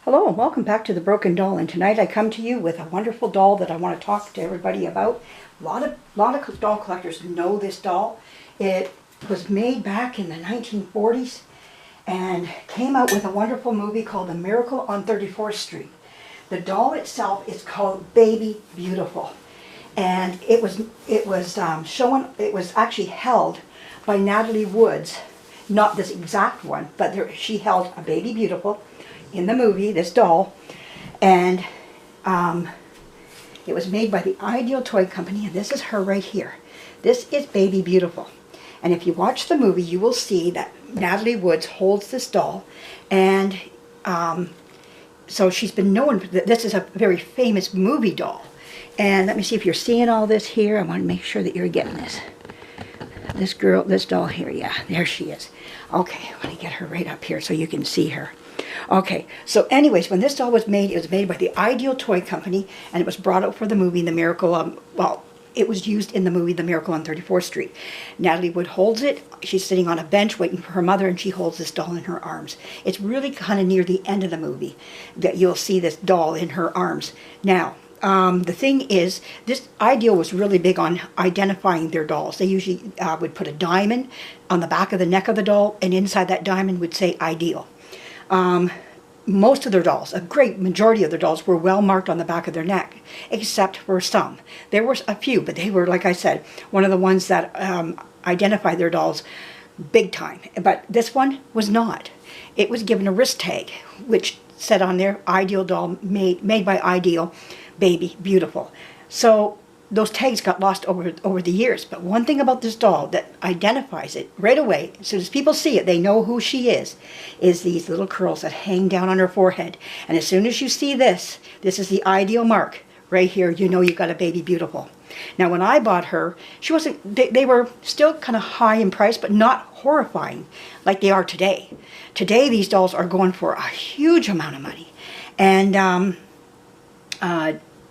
Hello and welcome back to The Broken Doll, and tonight I come to you with a wonderful doll that I want to talk to everybody about. A lot of doll collectors know this doll. It was made back in the 1940s and came out with a wonderful movie called The Miracle on 34th Street. The doll itself is called Baby Beautiful, and it was actually held by Natalie Woods, not this exact one, but she held a Baby Beautiful in the movie, this doll, and it was made by the Ideal Toy Company, and this is her right here. This is Baby Beautiful, and if you watch the movie, you will see that Natalie Woods holds this doll, and so she's been known for this is a very famous movie doll. And let me see if you're seeing all this here. I want to make sure that you're getting this. This doll here, yeah, there she is. Okay, I'm going to get her right up here so you can see her. Okay, so anyways, when this doll was made, it was made by the Ideal Toy Company, and it was brought out for the movie The Miracle it was used in the movie The Miracle on 34th Street. Natalie Wood holds it. She's sitting on a bench waiting for her mother, and she holds this doll in her arms. It's really kind of near the end of the movie that you'll see this doll in her arms. Now, the thing is, this Ideal was really big on identifying their dolls. They usually would put a diamond on the back of the neck of the doll, and inside that diamond would say Ideal. Most of their dolls, a great majority of their dolls, were well marked on the back of their neck, except for some. There were a few, but they were, like I said, one of the ones that identified their dolls big time. But this one was not. It was given a wrist tag, which said on there, Ideal doll made by Ideal, Baby Beautiful. So those tags got lost over the years. But one thing about this doll that identifies it right away, as soon as people see it, they know who she is these little curls that hang down on her forehead. And as soon as you see this is the Ideal mark right here. You know you got a Baby Beautiful. Now, when I bought her, she wasn't. They were still kind of high in price, but not horrifying like they are today. Today, these dolls are going for a huge amount of money, and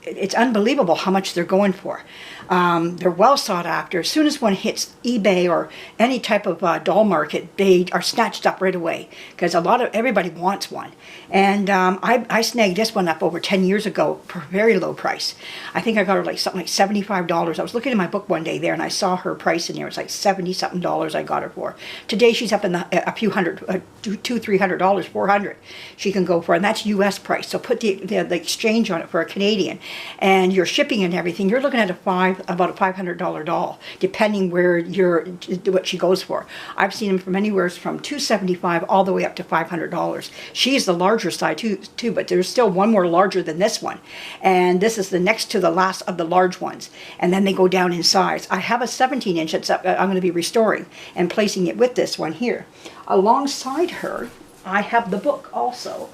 it's unbelievable how much they're going for. They're well sought after. As soon as one hits eBay or any type of doll market, they are snatched up right away because everybody wants one. And I snagged this one up over 10 years ago for a very low price. I think I got her like something like $75. I was looking in my book one day there and I saw her price in there. It was like $70-something I got her for. Today she's up in a few hundred, $200-300, $400 she can go for, and that's U.S. price. So put the exchange on it for a Canadian, and your shipping and everything, you're looking at about a $500 doll, depending what she goes for. I've seen them from anywhere from $275 all the way up to $500. She's the larger side too, but there's still one more larger than this one, and this is the next to the last of the large ones, and then they go down in size. I have a 17-inch that's up, I'm going to be restoring and placing it with this one here. Alongside her, I have the book also,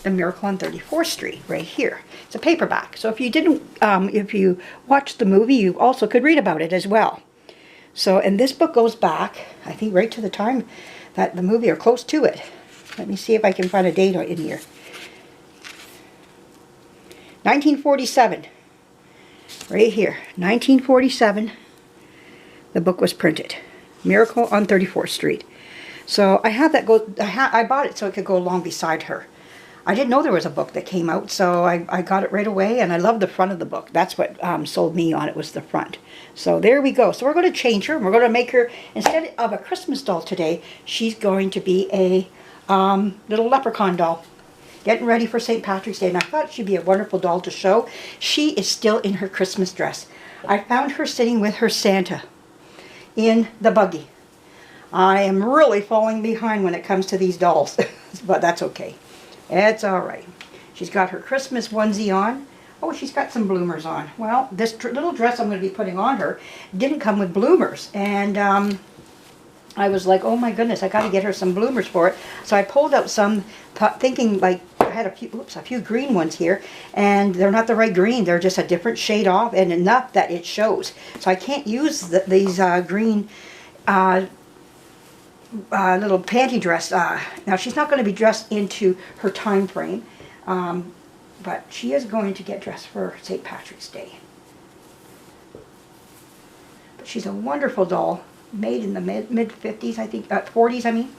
The Miracle on 34th Street, right here. It's a paperback. So if you watched the movie, you also could read about it as well. So, and this book goes back, I think, right to the time that the movie, or close to it. Let me see if I can find a date in here. 1947. Right here. 1947. The book was printed. Miracle on 34th Street. So I had that I bought it so it could go along beside her. I didn't know there was a book that came out, so I got it right away, and I love the front of the book. That's what sold me on it, was the front. So there we go. So we're going to change her, and we're going to make her, instead of a Christmas doll today, she's going to be a little leprechaun doll. Getting ready for St. Patrick's Day, and I thought she'd be a wonderful doll to show. She is still in her Christmas dress. I found her sitting with her Santa in the buggy. I am really falling behind when it comes to these dolls, but that's okay. It's all right. She's got her Christmas onesie on. Oh, she's got some bloomers on. Well, this little dress I'm going to be putting on her didn't come with bloomers, and I was like, oh my goodness, I got to get her some bloomers for it. So I pulled out some, thinking like I had a few green ones here, and they're not the right green. They're just a different shade off, and enough that it shows. So I can't use these green little panty dress. Now she's not going to be dressed into her time frame, but she is going to get dressed for St. Patrick's Day. But she's a wonderful doll, made in the mid 50s, I think, 40s, I mean.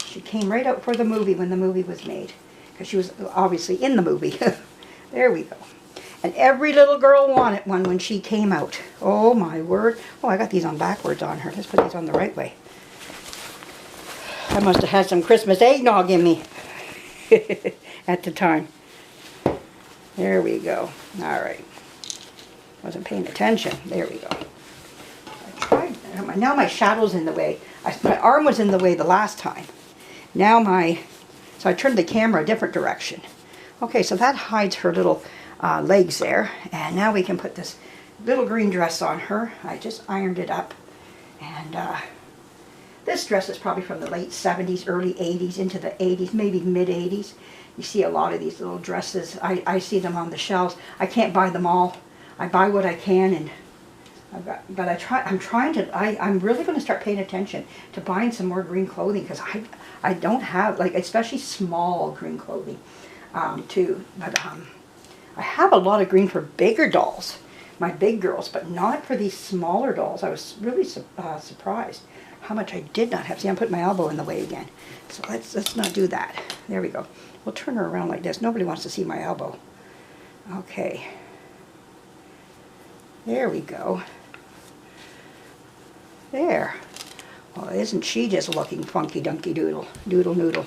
She came right out for the movie when the movie was made. because she was obviously in the movie. There we go. And every little girl wanted one when she came out. Oh my word. Oh, I got these on backwards on her. Let's put these on the right way. I must have had some Christmas eggnog in me at the time. There we go. All right. Wasn't paying attention. There we go. I tried. Now my shadow's in the way. My arm was in the way the last time. Now so I turned the camera a different direction. Okay, so that hides her little legs there. And now we can put this little green dress on her. I just ironed it up. And this dress is probably from the late 70s, early 80s, into the 80s, maybe mid 80s. You see a lot of these little dresses. I see them on the shelves. I can't buy them all. I buy what I can, and I'm really going to start paying attention to buying some more green clothing, because I don't have, like, especially small green clothing too. But I have a lot of green for bigger dolls, my big girls, but not for these smaller dolls. I was really surprised how much I did not have. See, I'm putting my elbow in the way again. So let's not do that. There we go. We'll turn her around like this. Nobody wants to see my elbow. Okay. There we go. There. Well, isn't she just looking funky dunky doodle noodle?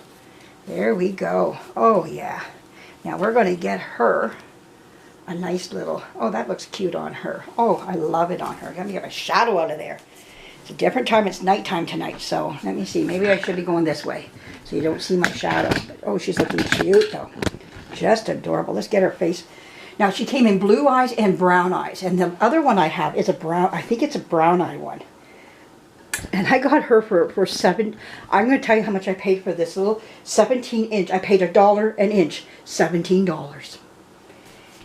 There we go. Oh yeah. Now we're going to get her a nice little, oh, that looks cute on her. Oh, I love it on her. Let me get my shadow out of there. It's a different time. It's nighttime tonight, so let me see. Maybe I should be going this way so you don't see my shadow. But, oh, she's looking cute though. Just adorable. Let's get her face. Now she came in blue eyes and brown eyes, and the other one I have is a brown. I think it's a brown eye one. And I got her for $7. I'm going to tell you how much I paid for this little 17-inch. I paid $1 an inch, $17.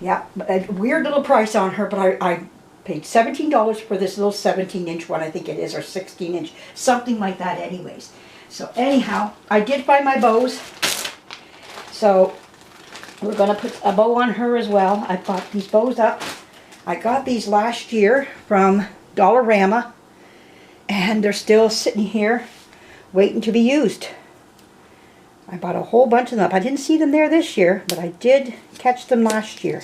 Yeah, a weird little price on her, but I paid $17 for this little 17-inch one, I think it is, or 16-inch, something like that anyways. So anyhow, I did find my bows. So we're going to put a bow on her as well. I bought these bows up. I got these last year from Dollarama, and they're still sitting here waiting to be used. I bought a whole bunch of them. I didn't see them there this year, but I did catch them last year.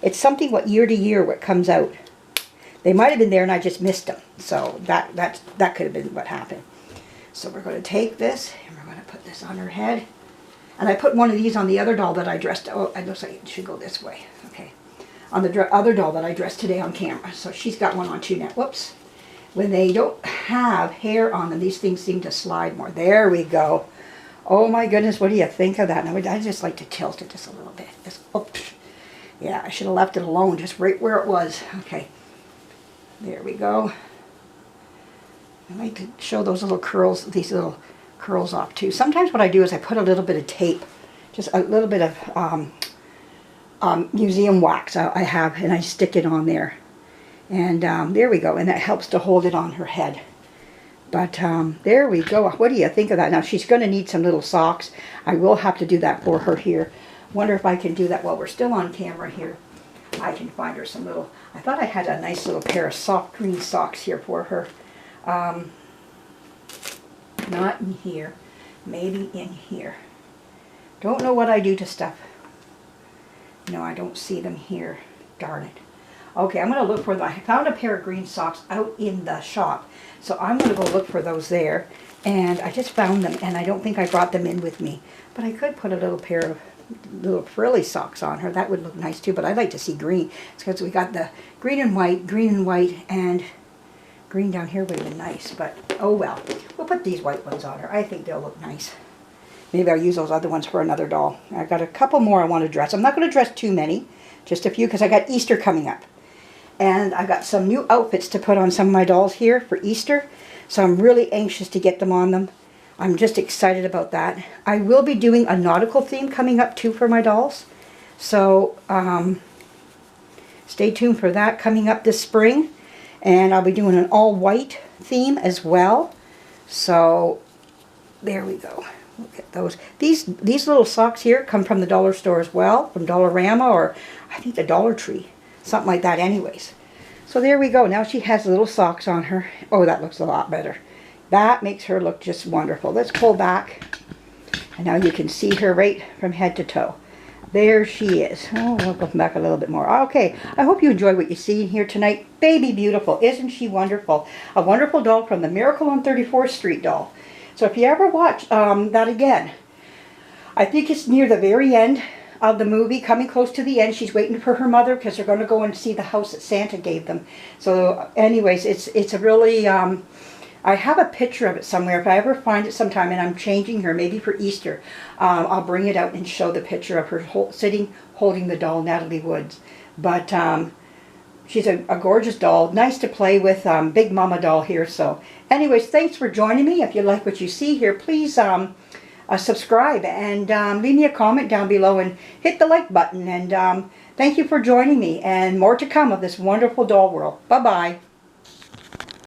It's something what year to year what comes out. They might have been there and I just missed them. So that could have been what happened. So we're going to take this and we're going to put this on her head. And I put one of these on the other doll that I dressed. Oh, it looks like it should go this way. Okay. On the other doll that I dressed today on camera. So she's got one on too now. Whoops. When they don't have hair on them, these things seem to slide more. There we go. Oh my goodness, what do you think of that? Now, I just like to tilt it just a little bit. Just, oops. Yeah, I should have left it alone, just right where it was. Okay, there we go. I like to show those little curls, these little curls off too. Sometimes what I do is I put a little bit of tape, just a little bit of museum wax I have, and I stick it on there. And there we go, and that helps to hold it on her head. But there we go. What do you think of that? Now she's going to need some little socks. I will have to do that for her here. Wonder if I can do that while we're still on camera here. I can find her some little, I thought I had a nice little pair of soft green socks here for her. Not in here. Maybe in here. Don't know what I do to stuff. No, I don't see them here. Darn it. Okay, I'm going to look for them. I found a pair of green socks out in the shop. So I'm going to go look for those there. And I just found them, and I don't think I brought them in with me. But I could put a little pair of little frilly socks on her. That would look nice too, but I'd like to see green. It's because we got the green and white, and green down here would have been nice. But, oh well. We'll put these white ones on her. I think they'll look nice. Maybe I'll use those other ones for another doll. I've got a couple more I want to dress. I'm not going to dress too many. Just a few, because I got Easter coming up. And I got some new outfits to put on some of my dolls here for Easter. So I'm really anxious to get them on them. I'm just excited about that. I will be doing a nautical theme coming up too for my dolls. So stay tuned for that coming up this spring. And I'll be doing an all white theme as well. So there we go. Look at those. These little socks here come from the dollar store as well. From Dollarama, or I think the Dollar Tree. Something like that anyways. So there we go. Now she has little socks on her. Oh, that looks a lot better. That makes her look just wonderful. Let's pull back. And now you can see her right from head to toe. There she is. Oh, we'll go back a little bit more. Okay, I hope you enjoy what you see here tonight. Baby beautiful. Isn't she wonderful? A wonderful doll from the Miracle on 34th Street doll. So if you ever watch that again, I think it's near the very end of the movie, coming close to the end. She's waiting for her mother because they're going to go and see the house that Santa gave them. So anyways, it's a really... I have a picture of it somewhere. If I ever find it sometime and I'm changing her, maybe for Easter, I'll bring it out and show the picture of her sitting, holding the doll, Natalie Woods. But she's a gorgeous doll. Nice to play with. Big Mama doll here. So anyways, thanks for joining me. If you like what you see here, please subscribe and leave me a comment down below and hit the like button. And thank you for joining me. And more to come of this wonderful doll world. Bye-bye.